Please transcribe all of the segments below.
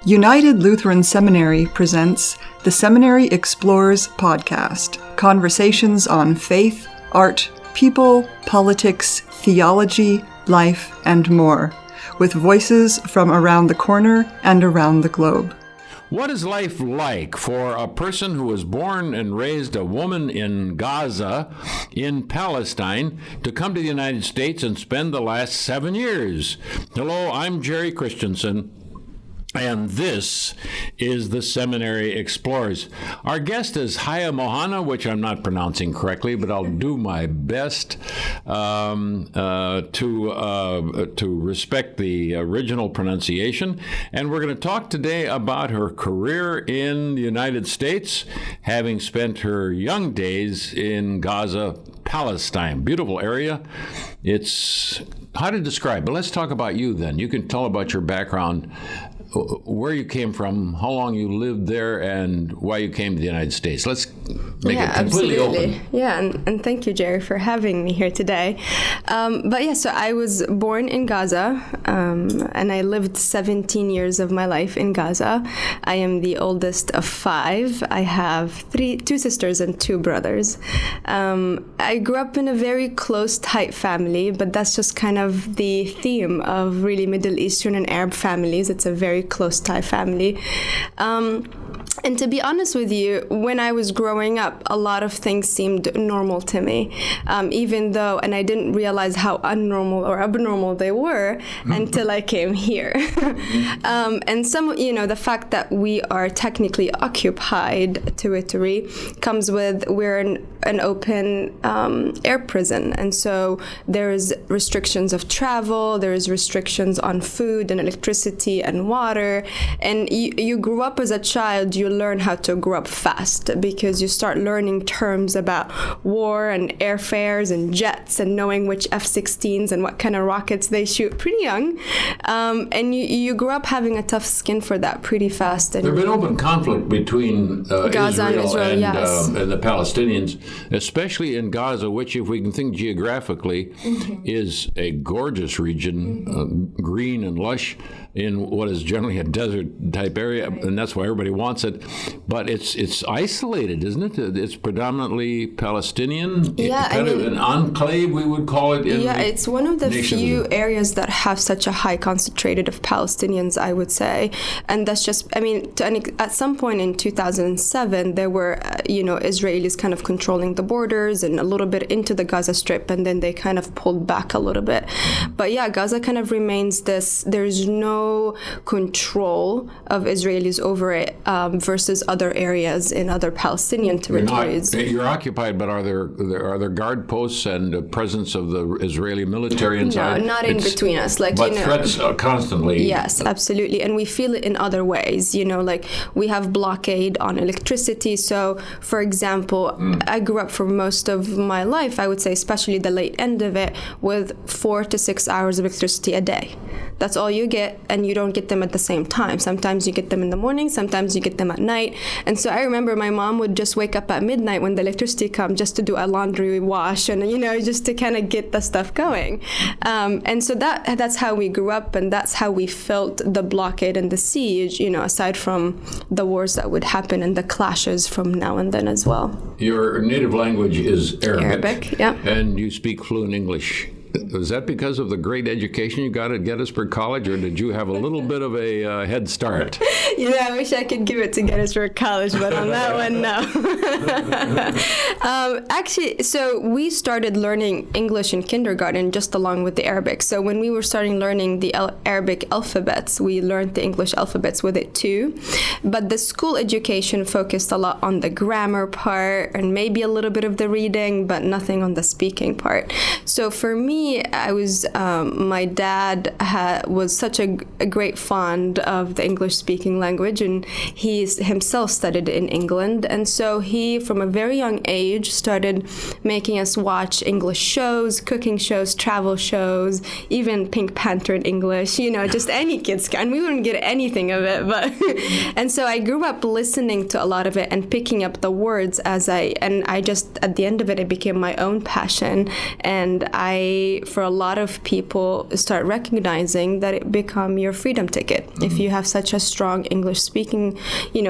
United Lutheran Seminary presents the Seminary Explores podcast, conversations on faith, art, people, politics, theology, life, and more, with voices from around the corner and around the globe. What is life like for a person who was born and raised a woman in Gaza, in Palestine, to come to the United States and spend the last 7 years? Hello, I'm Jerry Christensen, and this is the Seminary Explores. Our guest is Haya Mohana, which I'm not pronouncing correctly, but I'll do my best to respect the original pronunciation. And we're going to talk today about her career in the United States, having spent her young days in Gaza, Palestine. Beautiful area. It's hard to describe, but let's talk about you then. You can tell about your background, where you came from, how long you lived there, and why you came to the United States. Let's make it completely open. Yeah, and thank you, Jerry, for having me here today. So I was born in Gaza, and I lived 17 years of my life in Gaza. I am the oldest of 5. I have 2 sisters and 2 brothers. I grew up in a very close, tight family, but that's just kind of the theme of really Middle Eastern and Arab families. It's a very close tie family. And to be honest with you, when I was growing up, a lot of things seemed normal to me, even though, and I didn't realize how unnormal or abnormal they were until I came here. And the fact that we are technically occupied territory comes with, we're an open air prison. And so there's restrictions of travel, there's restrictions on food and electricity and water. And you grew up as a child, you learn how to grow up fast because you start learning terms about war and airfares and jets and knowing which F-16s and what kind of rockets they shoot pretty young. And you grew up having a tough skin for that pretty fast. And there's been open conflict between Gaza Israel yes. And the Palestinians, especially in Gaza, which, if we can think geographically, is a gorgeous region, green and lush, in what is generally a desert-type area, and that's why everybody wants it. But it's isolated, isn't it? It's predominantly Palestinian, kind of an enclave, we would call it. It's one of the few areas that have such a high concentrated of Palestinians, I would say. And that's just, at some point in 2007, there were, Israelis kind of controlling the borders and a little bit into the Gaza Strip, and then they kind of pulled back a little bit. But yeah, Gaza kind of remains this, there's no control of Israelis over it versus other areas in other Palestinian territories. You're occupied, but are there guard posts and a presence of the Israeli military inside? No, not in between us. Threats constantly. Yes, absolutely. And we feel it in other ways. We have blockade on electricity. So, for example, I grew up for most of my life, I would say, especially the late end of it, with 4 to 6 hours of electricity a day. That's all you get, and you don't get them at the same time. Sometimes you get them in the morning, sometimes you get them at night. And so I remember my mom would just wake up at midnight when the electricity comes just to do a laundry wash and, just to kind of get the stuff going. And so that's how we grew up, and that's how we felt the blockade and the siege, aside from the wars that would happen and the clashes from now and then as well. Your native language is Arabic, yeah. And you speak fluent English. Was that because of the great education you got at Gettysburg College, or did you have a little bit of a head start? I wish I could give it to Gettysburg College, but on that one, no. Actually, so we started learning English in kindergarten just along with the Arabic. So when we were starting learning the Arabic alphabets, we learned the English alphabets with it too. But the school education focused a lot on the grammar part and maybe a little bit of the reading, but nothing on the speaking part. So for me, I was, my dad was such a great fond of the English-speaking language, and he himself studied in England. And so he, from a very young age, started making us watch English shows, cooking shows, travel shows, even Pink Panther in English, just any kids. And we wouldn't get anything of it. But and so I grew up listening to a lot of it and picking up the words I just, at the end of it became my own passion. And I way for a lot of people start recognizing that it become your freedom ticket. Mm-hmm. If you have such a strong English speaking,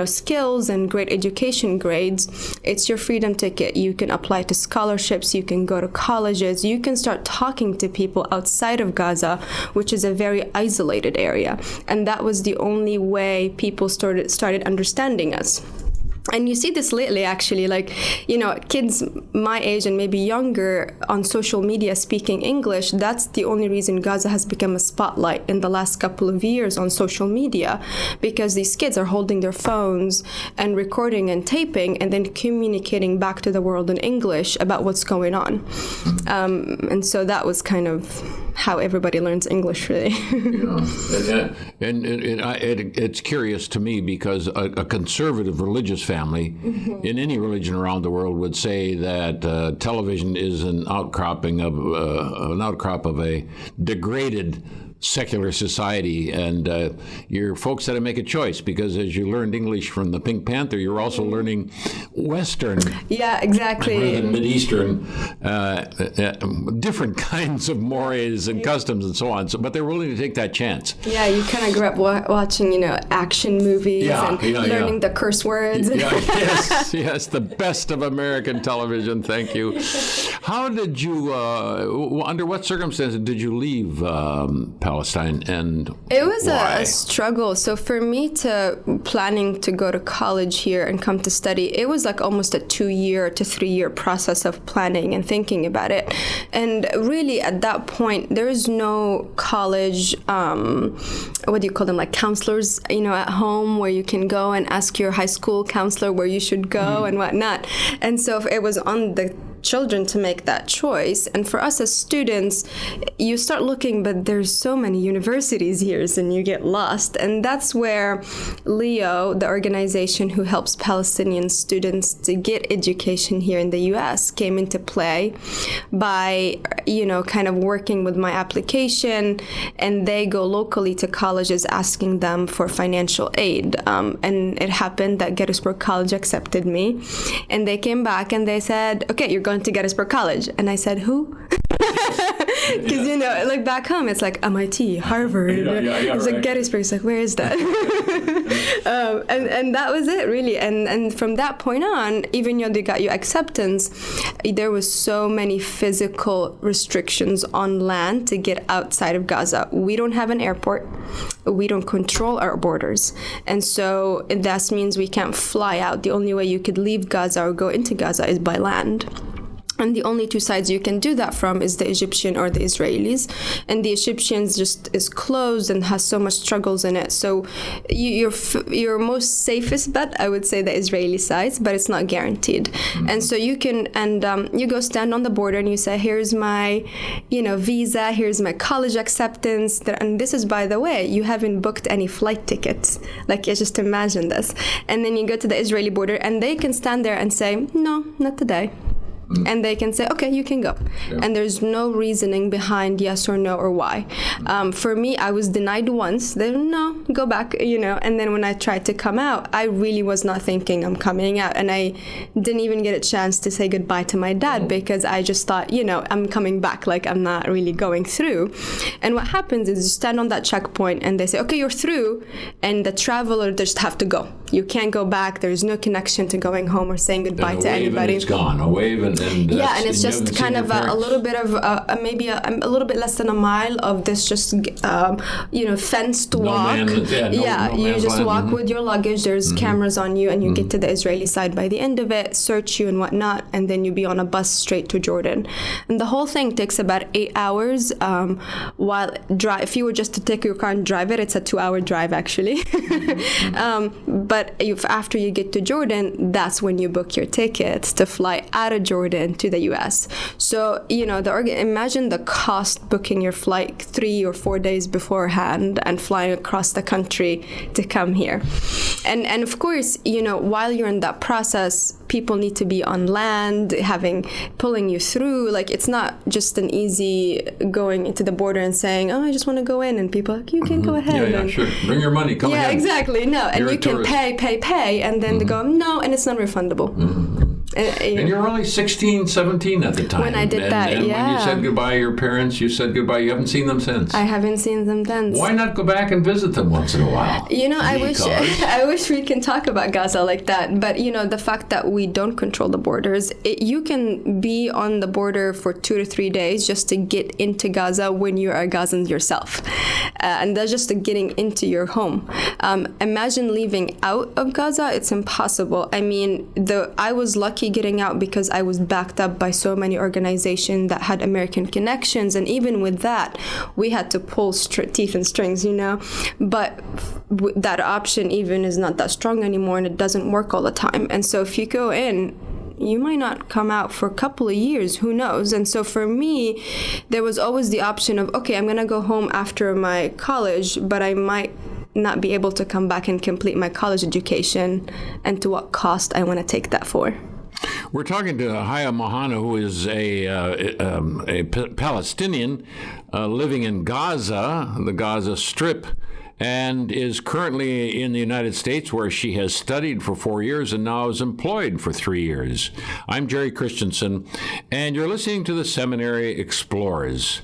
skills and great education grades, it's your freedom ticket. You can apply to scholarships, you can go to colleges, you can start talking to people outside of Gaza, which is a very isolated area. And that was the only way people started understanding us. And you see this lately, actually, kids my age and maybe younger on social media speaking English. That's the only reason Gaza has become a spotlight in the last couple of years on social media, because these kids are holding their phones and recording and taping and then communicating back to the world in English about what's going on. And so that was kind of how everybody learns English, really. It's curious to me because a conservative religious family in any religion around the world would say that television is an outcrop of a degraded secular society, and your folks had to make a choice, because as you learned English from the Pink Panther, you're also learning Western, exactly, rather than Mideastern, different kinds of mores and customs and so on. But they're willing to take that chance. Yeah, you kind of grew up watching, action movies and learning the curse words. Yes, the best of American television. Thank you. How did you? Under what circumstances did you leave Palestine, and it was why? a struggle. So for me planning to go to college here and come to study, it was like almost a 2-year to 3-year process of planning and thinking about it. And really at that point, there is no college, what do you call them, like counselors, at home where you can go and ask your high school counselor where you should go and whatnot. And so it was on the children to make that choice. And for us as students, you start looking, but there's so many universities here, and you get lost. And that's where LEO, the organization who helps Palestinian students to get education here in the US, came into play by, kind of working with my application. And they go locally to colleges asking them for financial aid. And it happened that Gettysburg College accepted me. And they came back and they said, okay, you're going to Gettysburg College. And I said, who? Because, like back home, it's like MIT, Harvard. It's like Gettysburg. It's like, where is that? And that was it, really. And from that point on, even though they got you acceptance, there was so many physical restrictions on land to get outside of Gaza. We don't have an airport. We don't control our borders. And so that means we can't fly out. The only way you could leave Gaza or go into Gaza is by land. And the only two sides you can do that from is the Egyptian or the Israelis. And the Egyptians just is closed and has so much struggles in it. So your most safest bet, I would say, the Israeli sides, but it's not guaranteed. Mm-hmm. And so you can, you go stand on the border and you say, here's my, visa, here's my college acceptance. And this is, by the way, you haven't booked any flight tickets. Like, just imagine this. And then you go to the Israeli border and they can stand there and say, no, not today. And they can say, okay, you can go. Yeah. And there's no reasoning behind yes or no or why. For me, I was denied once. Then, no, go back, And then when I tried to come out, I really was not thinking I'm coming out. And I didn't even get a chance to say goodbye to my dad because I just thought, I'm coming back. Like, I'm not really going through. And what happens is you stand on that checkpoint and they say, okay, you're through. And the traveler just have to go. You can't go back. There's no connection to going home or saying goodbye to anybody. It's gone. A wave and and it's just kind of a little bit of maybe a little bit less than a mile of this just fenced walk. You just walk with your luggage. There's cameras on you, and you get to the Israeli side by the end of it, search you and whatnot, and then you be on a bus straight to Jordan. And the whole thing takes about 8 hours. If you were just to take your car and drive it, it's a 2-hour drive actually. But after you get to Jordan, that's when you book your tickets to fly out of Jordan to the U.S. So, imagine the cost booking your flight 3 or 4 days beforehand and flying across the country to come here. And of course, while you're in that process, people need to be on land, pulling you through. Like, it's not just an easy going into the border and saying, oh, I just want to go in. And people are like, you can go ahead. Yeah, sure. Bring your money. Come ahead. Yeah, exactly. No, and you can pay. And then they go, no, and it's non-refundable. And you were only 16, 17 at the time. When I did that, and yeah. when you said goodbye to your parents, you said goodbye. You haven't seen them since. I haven't seen them since. Why not go back and visit them once in a while? I wish we can talk about Gaza like that. But, the fact that we don't control the borders, you can be on the border for 2 to 3 days just to get into Gaza when you are Gazan yourself. And that's just getting into your home. Imagine leaving out of Gaza. It's impossible. I mean, I was lucky getting out because I was backed up by so many organizations that had American connections. And even with that, we had to pull teeth and strings, But that option even is not that strong anymore, and it doesn't work all the time. And so if you go in, you might not come out for a couple of years, who knows? And so for me, there was always the option of, okay, I'm going to go home after my college, but I might not be able to come back and complete my college education, and to what cost I want to take that for. We're talking to Haya Mohana, who is a Palestinian living in Gaza, the Gaza Strip, and is currently in the United States, where she has studied for 4 years and now is employed for 3 years. I'm Jerry Christensen, and you're listening to the Seminary Explorers.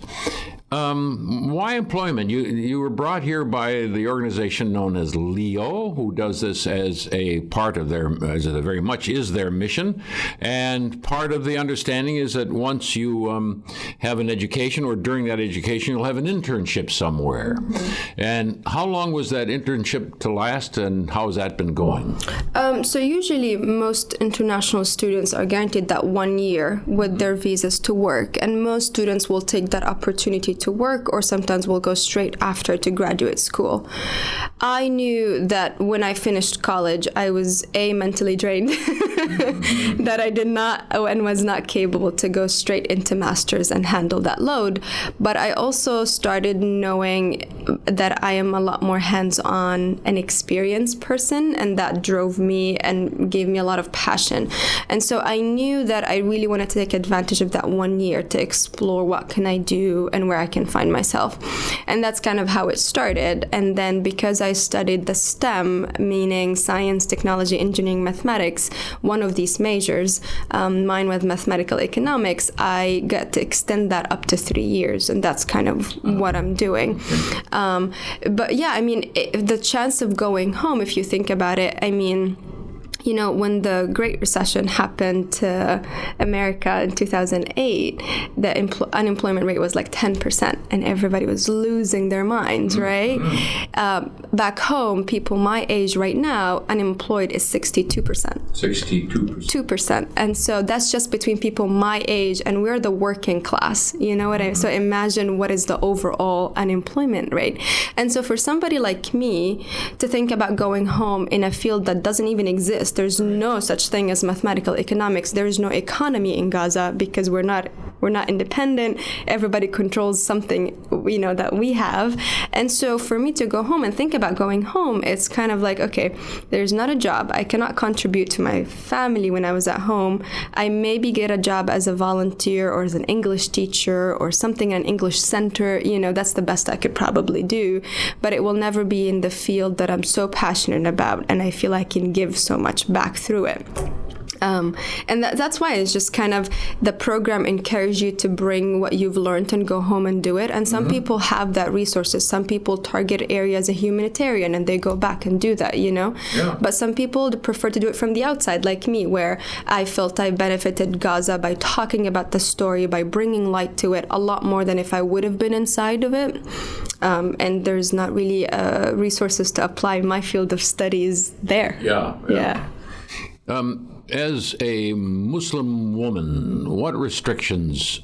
Why employment? You were brought here by the organization known as LEO, who does this as a part of as it very much is their mission. And part of the understanding is that once you have an education, or during that education, you'll have an internship somewhere. Mm-hmm. And how long was that internship to last, and how has that been going? So usually most international students are guaranteed that 1 year with their visas to work. And most students will take that opportunity to work, or sometimes will go straight after to graduate school. I knew that when I finished college, I was mentally drained, that I did not and was not capable to go straight into master's and handle that load. But I also started knowing that I am a lot more hands-on and experienced person, and that drove me and gave me a lot of passion. And so I knew that I really wanted to take advantage of that 1 year to explore what can I do and where I can find myself. And that's kind of how it started. And then because I studied the STEM, meaning science, technology, engineering, mathematics, one of these majors, mine was mathematical economics, I got to extend that up to 3 years. And that's kind of what I'm doing. But yeah, I mean, the chance of going home, if you think about it, I mean, when the Great Recession happened to America in 2008, the unemployment rate was like 10%, and everybody was losing their minds, right? Back home, people my age right now, unemployed is 62%. 62%. 2%. And so that's just between people my age, and we're the working class. You know what I mean? So imagine what is the overall unemployment rate. And so for somebody like me to think about going home in a field that doesn't even exist, there's no such thing as mathematical economics. There is no economy in Gaza because we're not independent. Everybody controls something, that we have. And so for me to go home and think about going home, it's kind of like, okay, there's not a job. I cannot contribute to my family when I was at home. I maybe get a job as a volunteer or as an English teacher or something, an English center. That's the best I could probably do. But it will never be in the field that I'm so passionate about, and I feel I can give so much back through it. And that's why it's just kind of the program encourages you to bring what you've learned and go home and do it. And some people have that resources. Some people target areas as a humanitarian and they go back and do that, Yeah. But some people prefer to do it from the outside, like me, where I felt I benefited Gaza by talking about the story, by bringing light to it a lot more than if I would have been inside of it. And there's not really resources to apply my field of studies there. Yeah. As a Muslim woman, what restrictions,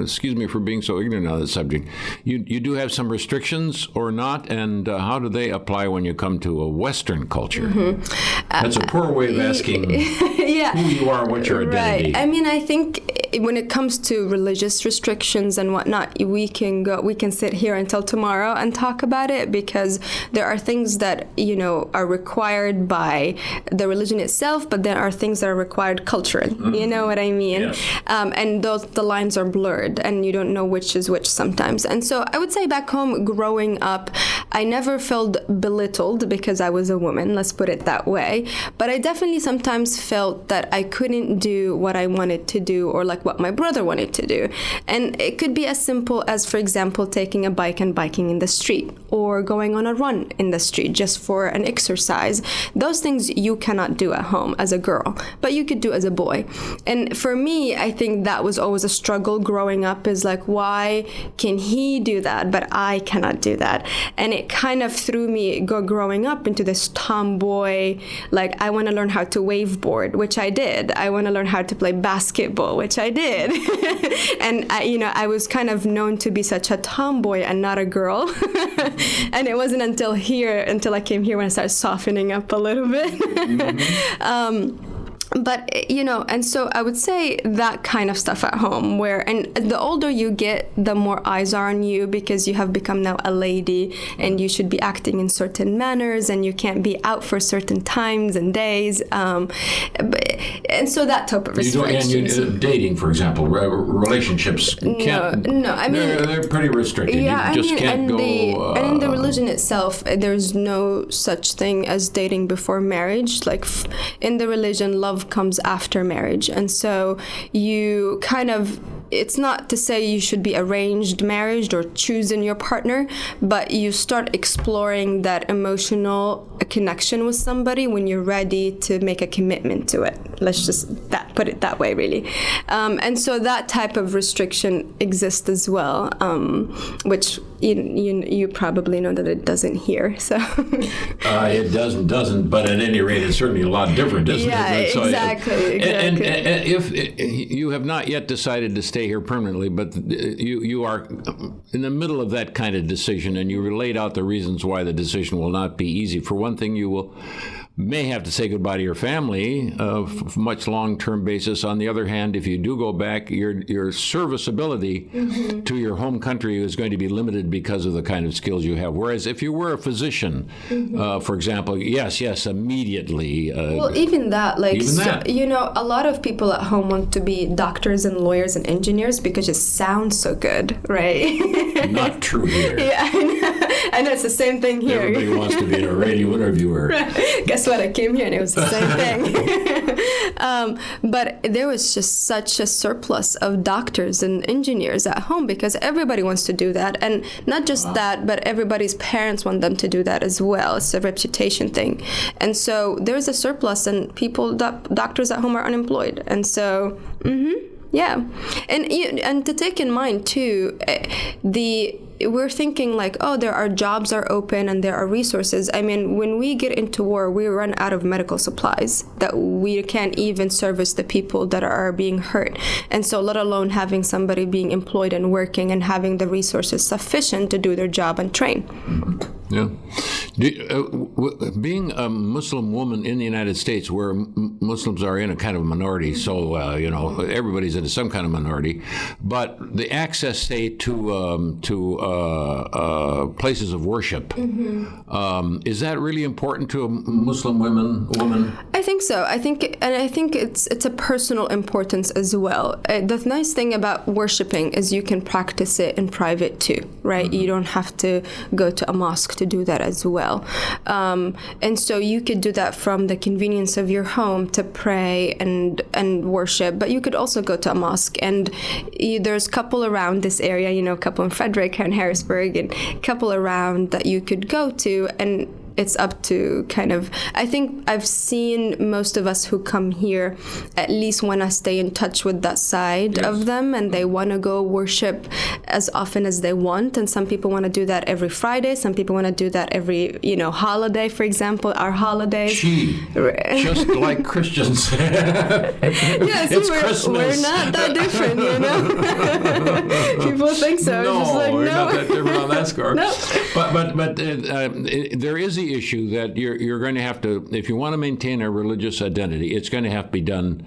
excuse me for being so ignorant on this subject, you do have some restrictions or not, and how do they apply when you come to a Western culture? That's a poor way of asking who you are and what your identity. Right. I mean, I think when it comes to religious restrictions and whatnot, we can sit here until tomorrow and talk about it, because there are things that, are required by the religion itself, but there are things that are required culturally. You know what I mean? Yes. And the lines are blurred and you don't know which is which sometimes. And so I would say back home growing up, I never felt belittled because I was a woman, let's put it that way. But I definitely sometimes felt that I couldn't do what I wanted to do, or like what my brother wanted to do. And it could be as simple as, for example, taking a bike and biking in the street, or going on a run in the street just for an exercise. Those things you cannot do at home as a girl, but you could do as a boy. And for me, I think that was always a struggle growing up, is like, why can he do that, but I cannot do that? And it kind of threw me growing up into this tomboy, like, I want to learn how to waveboard, which I did. I want to learn how to play basketball, which I did. And I was kind of known to be such a tomboy and not a girl. And it wasn't until I came here when I started softening up a little bit. But, and so I would say that kind of stuff at home, and the older you get, the more eyes are on you, because you have become now a lady and you should be acting in certain manners, and you can't be out for certain times and days. And so that type of restrictions. And dating, for example, relationships can't. No, I mean, they're pretty restricted. Yeah, you just can't go. And in the religion itself, there's no such thing as dating before marriage. Like in the religion, love comes after marriage. And so you kind of, it's not to say you should be arranged marriage or choosing your partner, but you start exploring that emotional connection with somebody when you're ready to make a commitment to it. Let's just put it that way, really. And so that type of restriction exists as well, which you probably know that it doesn't here. So it doesn't. But at any rate, it's certainly a lot different, isn't it? So, exactly. And if you have not yet decided to stay here permanently, but you are in the middle of that kind of decision, and you laid out the reasons why the decision will not be easy. For one thing, you may have to say goodbye to your family for much long-term basis. On the other hand, if you do go back, your serviceability to your home country is going to be limited because of the kind of skills you have. Whereas if you were a physician, for example, yes, immediately. Well, even that, a lot of people at home want to be doctors and lawyers and engineers because it sounds so good, right? Not true here. Yeah, I know it's the same thing here. Everybody wants to be a radio interviewer. Right. Guess what? I came here and it was the same thing. But there was just such a surplus of doctors and engineers at home because everybody wants to do that. And not just that, but everybody's parents want them to do that as well. It's a reputation thing. And so there's a surplus, and doctors at home are unemployed. And so, yeah. And to take in mind, too, we're thinking like, there are jobs are open and there are resources. I mean, when we get into war, we run out of medical supplies that we can't even service the people that are being hurt. And so let alone having somebody being employed and working and having the resources sufficient to do their job and train. Yeah. Being a Muslim woman in the United States, where Muslims are in a kind of minority, so, everybody's in some kind of minority, but the access, say, to places of worship, is that really important to a Muslim woman? I think so. I think it's a personal importance as well. The nice thing about worshiping is you can practice it in private too, right? You don't have to go to a mosque to do that as well. And so you could do that from the convenience of your home to pray and worship, but you could also go to a mosque. And there's a couple around this area, a couple in Frederick and Harrisburg, and a couple around that you could go to, and it's up to I think I've seen most of us who come here at least want to stay in touch with that side of them, and they want to go worship as often as they want. And some people want to do that every Friday. Some people want to do that every, holiday, for example, our holidays. Just like Christians. Yes, it's Christmas. We're not that different, People think so. No, just like, we're not that different on that score. No. But there is the issue that you're going to have to, if you want to maintain a religious identity, it's going to have to be done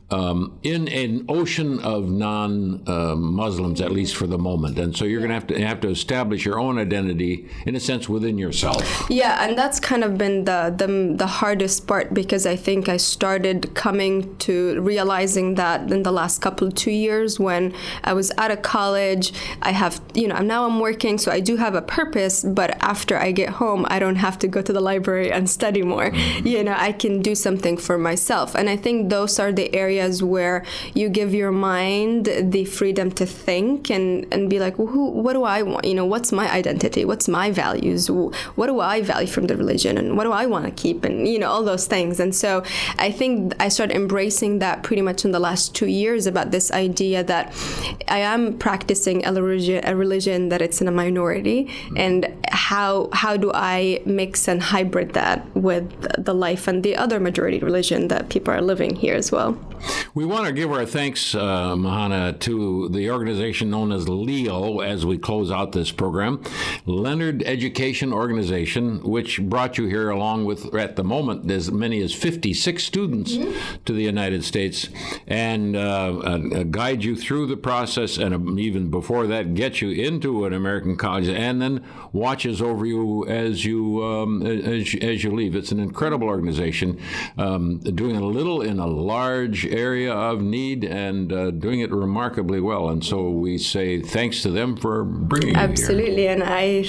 in an ocean of non-Muslims, at least for the moment. And so you're going to have to establish your own identity, in a sense, within yourself. Yeah, and that's kind of been the hardest part, because I think I started coming to realizing that in the last 2 years when I was out of college. I have, now I'm working, so I do have a purpose, but after I get home, I don't have to go to the library and study more. I can do something for myself. And I think those are the areas where you give your mind the freedom to think and be like, well, what do I want? What's my identity? What's my values? What do I value from the religion? And what do I want to keep? And, all those things. And so I think I started embracing that pretty much in the last 2 years, about this idea that I am practicing a religion that it's in a minority. And how do I mix and hybrid that with the life and the other majority religion that people are living here as well? We want to give our thanks, Mahana, to the organization known as LEO as we close out this program, Leonard Education Organization, which brought you here along with, at the moment, as many as 56 students to the United States, and guide you through the process, and even before that, get you into an American college, and then watches over you as you leave. It's an incredible organization, doing a little in a large area of need, and doing it remarkably well. And so we say thanks to them for bringing you here. Absolutely, and I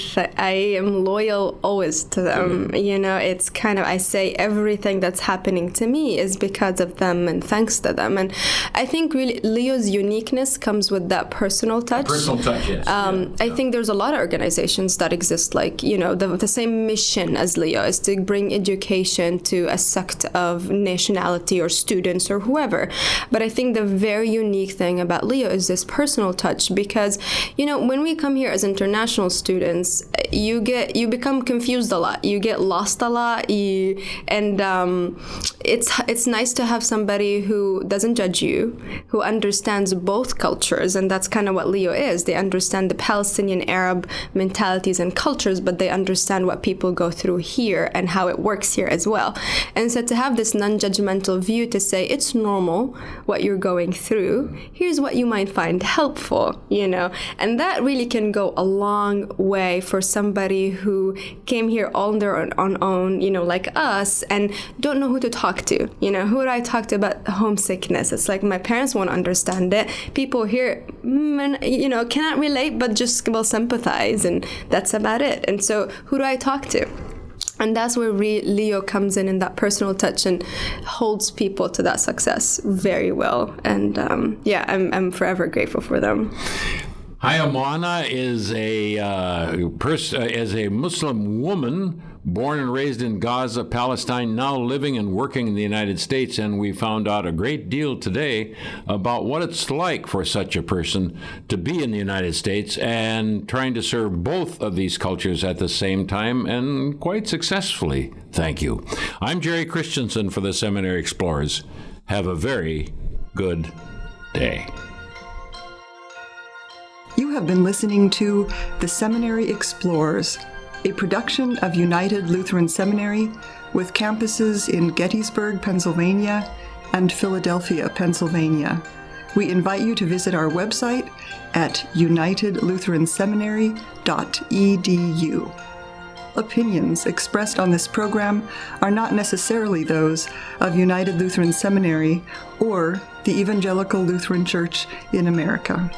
am loyal always to them. It's kind of, I say everything that's happening to me is because of them and thanks to them. And I think really Leo's uniqueness comes with that personal touch. Personal touch, yes. I think there's a lot of organizations that exist like, the same mission as Leo is to bring education to a sect of nationality or students or whoever. But I think the very unique thing about Leo is this personal touch, because, when we come here as international students, you become confused a lot. You get lost a lot. It's nice to have somebody who doesn't judge you, who understands both cultures. And that's kind of what Leo is. They understand the Palestinian Arab mentalities and cultures, but they understand what people go through here and how it works here as well. And so to have this non-judgmental view to say it's normal what you're going through, here's what you might find helpful, and that really can go a long way for somebody who came here all on their own, like us, and don't know who to talk to. Who would I talk to about homesickness? It's like my parents won't understand it. People here, cannot relate, but just will sympathize, and that's about it. And so who do I talk to? And that's where Leo comes in that personal touch, and holds people to that success very well. And I'm forever grateful for them. Hayamana is a Muslim woman born and raised in Gaza, Palestine, now living and working in the United States. And we found out a great deal today about what it's like for such a person to be in the United States and trying to serve both of these cultures at the same time, and quite successfully. Thank you. I'm Jerry Christensen for the Seminary Explorers. Have a very good day. You have been listening to The Seminary Explorers, a production of United Lutheran Seminary with campuses in Gettysburg, Pennsylvania and Philadelphia, Pennsylvania. We invite you to visit our website at unitedlutheranseminary.edu. Opinions expressed on this program are not necessarily those of United Lutheran Seminary or the Evangelical Lutheran Church in America.